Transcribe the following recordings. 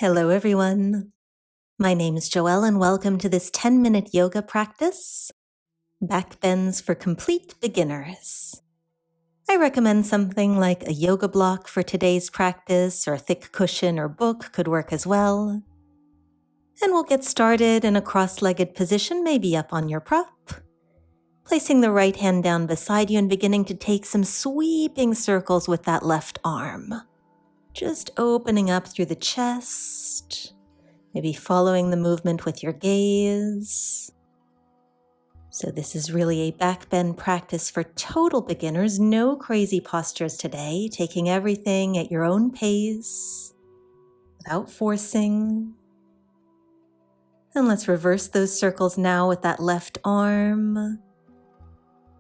Hello, everyone. My name is Joelle, and welcome to this 10-minute yoga practice, Backbends for Complete Beginners. I recommend something like a yoga block for today's practice, or a thick cushion or book could work as well. And we'll get started in a cross-legged position, maybe up on your prop, placing the right hand down beside you and beginning to take some sweeping circles with that left arm. Just opening up through the chest, maybe following the movement with your gaze. So this is really a back bend practice for total beginners. No crazy postures today, taking everything at your own pace, without forcing. And let's reverse those circles now with that left arm,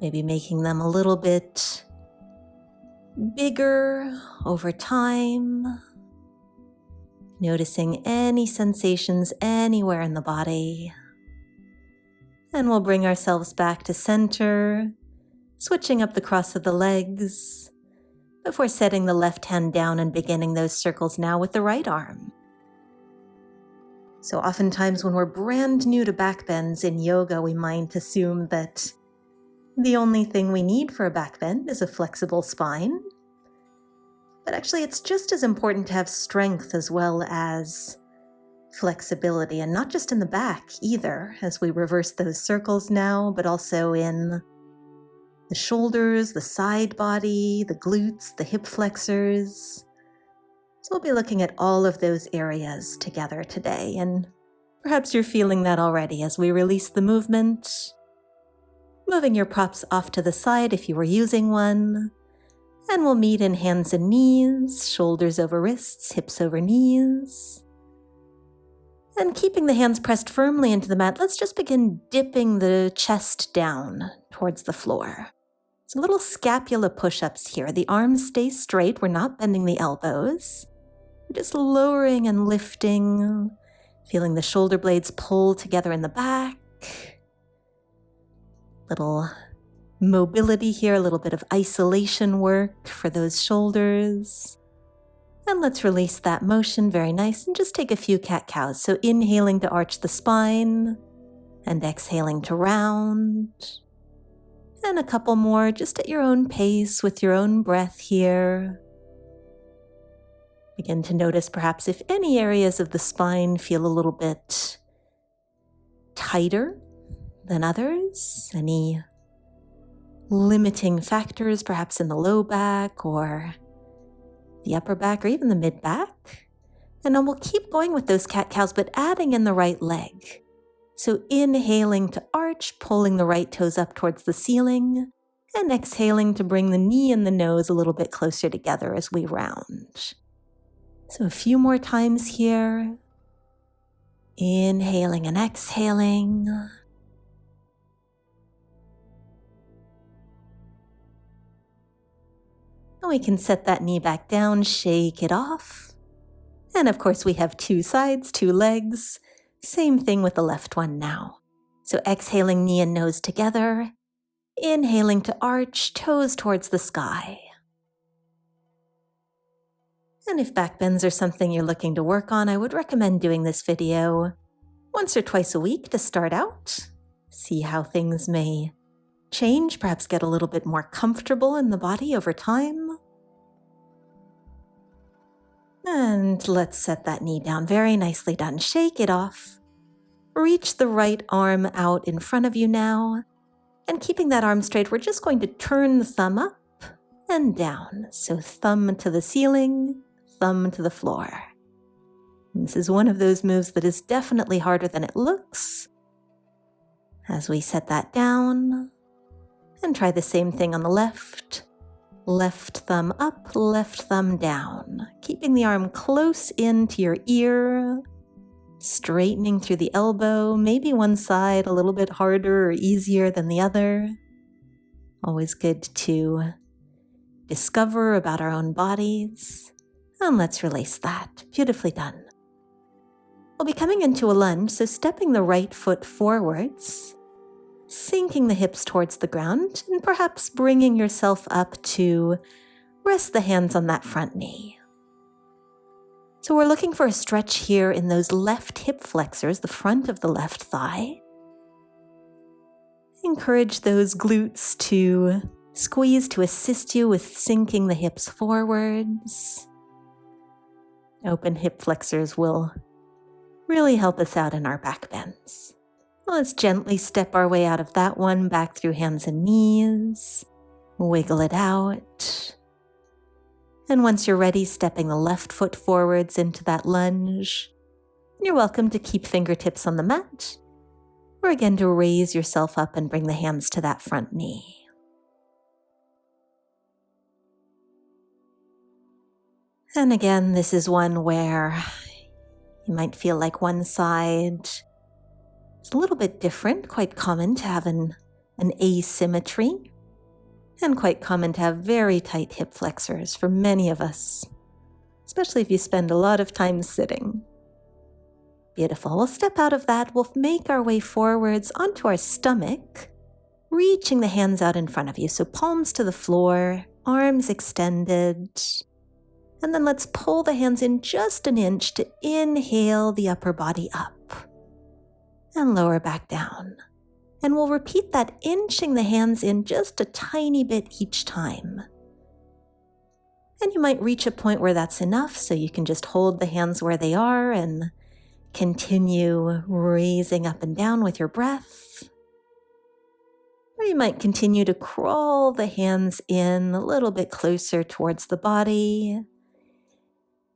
maybe making them a little bit bigger over time. Noticing any sensations anywhere in the body. And we'll bring ourselves back to center, switching up the cross of the legs before setting the left hand down and beginning those circles now with the right arm. So oftentimes when we're brand new to back bends in yoga, we might assume that the only thing we need for a back bend is a flexible spine. But actually, it's just as important to have strength as well as flexibility, and not just in the back either, as we reverse those circles now, but also in the shoulders, the side body, the glutes, the hip flexors. So we'll be looking at all of those areas together today, and perhaps you're feeling that already as we release the movement, moving your props off to the side if you were using one. And we'll meet in hands and knees, shoulders over wrists, hips over knees. And keeping the hands pressed firmly into the mat, let's just begin dipping the chest down towards the floor. So little scapula push-ups here. The arms stay straight. We're not bending the elbows. We're just lowering and lifting, feeling the shoulder blades pull together in the back. Little mobility here, a little bit of isolation work for those shoulders. And let's release that motion, very nice, and just take a few cat-cows. So inhaling to arch the spine, and exhaling to round. And a couple more just at your own pace with your own breath here. Begin to notice perhaps if any areas of the spine feel a little bit tighter than others, any limiting factors, perhaps in the low back or the upper back or even the mid back. And then we'll keep going with those cat-cows, but adding in the right leg. So inhaling to arch, pulling the right toes up towards the ceiling, and exhaling to bring the knee and the nose a little bit closer together as we round. So a few more times here. Inhaling and exhaling. And we can set that knee back down, shake it off. And of course we have two sides, two legs. Same thing with the left one now. So exhaling knee and nose together. Inhaling to arch, toes towards the sky. And if back bends are something you're looking to work on, I would recommend doing this video once or twice a week to start out. See how things may change, perhaps get a little bit more comfortable in the body over time. And let's set that knee down. Very nicely done. Shake it off. Reach the right arm out in front of you now. And keeping that arm straight, we're just going to turn the thumb up and down. So thumb to the ceiling, thumb to the floor. And this is one of those moves that is definitely harder than it looks. As we set that down, and try the same thing on the left. Left thumb up, left thumb down. Keeping the arm close in to your ear. Straightening through the elbow, maybe one side a little bit harder or easier than the other. Always good to discover about our own bodies. And let's release that. Beautifully done. We'll be coming into a lunge, so stepping the right foot forwards, sinking the hips towards the ground, and perhaps bringing yourself up to rest the hands on that front knee. So we're looking for a stretch here in those left hip flexors, the front of the left thigh. Encourage those glutes to squeeze to assist you with sinking the hips forwards. Open hip flexors will really help us out in our back bends. Let's gently step our way out of that one, back through hands and knees. Wiggle it out. And once you're ready, stepping the left foot forwards into that lunge. You're welcome to keep fingertips on the mat, or again to raise yourself up and bring the hands to that front knee. And again, this is one where you might feel like one side is a little bit different, quite common to have an asymmetry, and quite common to have very tight hip flexors for many of us, especially if you spend a lot of time sitting. Beautiful. We'll step out of that. We'll make our way forwards onto our stomach, reaching the hands out in front of you. So palms to the floor, arms extended. And then let's pull the hands in just an inch to inhale the upper body up and lower back down. And we'll repeat that, inching the hands in just a tiny bit each time. And you might reach a point where that's enough, so you can just hold the hands where they are and continue raising up and down with your breath. Or you might continue to crawl the hands in a little bit closer towards the body,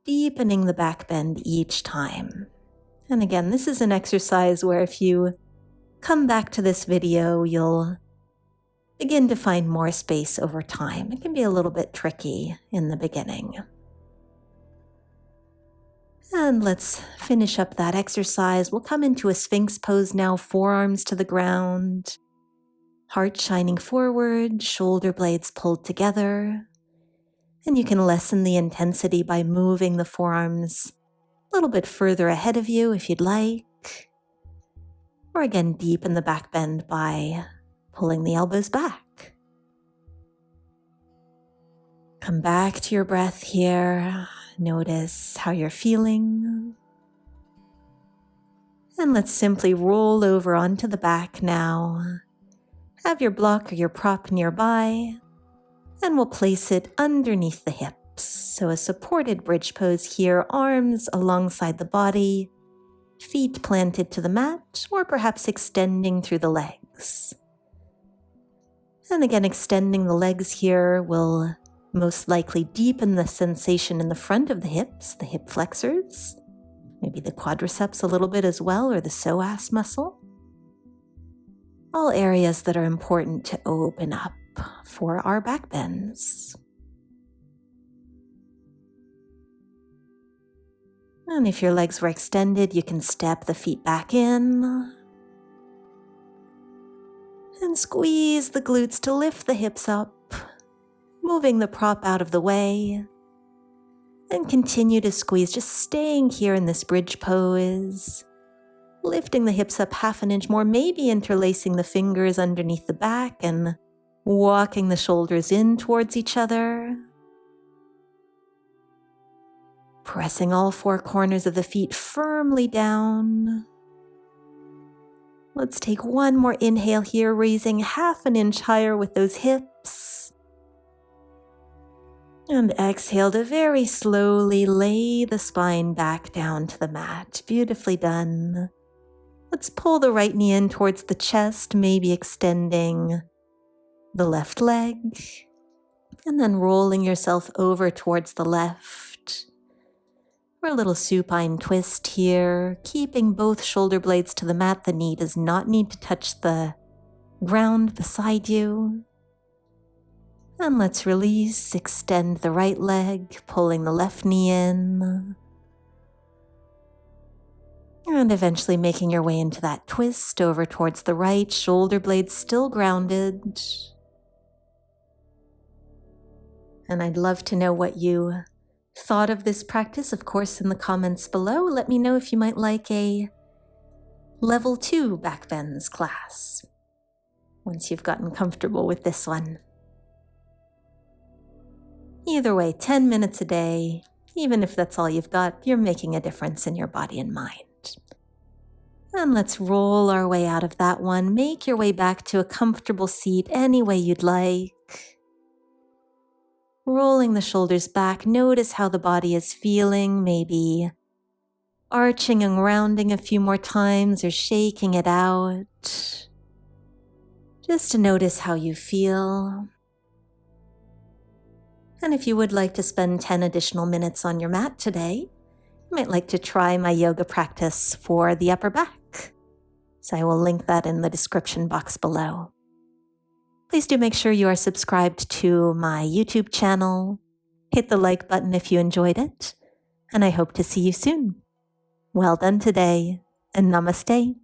deepening the back bend each time. And again, this is an exercise where if you come back to this video, you'll begin to find more space over time. It can be a little bit tricky in the beginning. And let's finish up that exercise. We'll come into a Sphinx pose now, forearms to the ground, heart shining forward, shoulder blades pulled together. And you can lessen the intensity by moving the forearms a little bit further ahead of you if you'd like. Or again, deepen the back bend by pulling the elbows back. Come back to your breath here. Notice how you're feeling. And let's simply roll over onto the back now. Have your block or your prop nearby, and we'll place it underneath the hips. So a supported bridge pose here, arms alongside the body, feet planted to the mat, or perhaps extending through the legs. And again, extending the legs here will most likely deepen the sensation in the front of the hips, the hip flexors, maybe the quadriceps a little bit as well, or the psoas muscle. All areas that are important to open up for our back bends. And if your legs were extended, you can step the feet back in and squeeze the glutes to lift the hips up, moving the prop out of the way, and continue to squeeze, just staying here in this bridge pose, lifting the hips up half an inch more, maybe interlacing the fingers underneath the back and walking the shoulders in towards each other. Pressing all four corners of the feet firmly down. Let's take one more inhale here, raising half an inch higher with those hips. And exhale to very slowly lay the spine back down to the mat. Beautifully done. Let's pull the right knee in towards the chest, maybe extending the left leg, and then rolling yourself over towards the left. Or a little supine twist here, keeping both shoulder blades to the mat. The knee does not need to touch the ground beside you. And let's release, extend the right leg, pulling the left knee in. And eventually making your way into that twist over towards the right, shoulder blades still grounded. And I'd love to know what you thought of this practice, of course, in the comments below. Let me know if you might like a level 2 backbends class once you've gotten comfortable with this one. Either way, 10 minutes a day, Even if that's all you've got, you're making a difference in your body and mind. And let's roll our way out of that one. Make your way back to a comfortable seat any way you'd like. Rolling the shoulders back, notice how the body is feeling, maybe arching and rounding a few more times or shaking it out. Just to notice how you feel. And if you would like to spend 10 additional minutes on your mat today, you might like to try my yoga practice for the upper back. So I will link that in the description box below. Please do make sure you are subscribed to my YouTube channel. Hit the like button if you enjoyed it, and I hope to see you soon. Well done today, and namaste.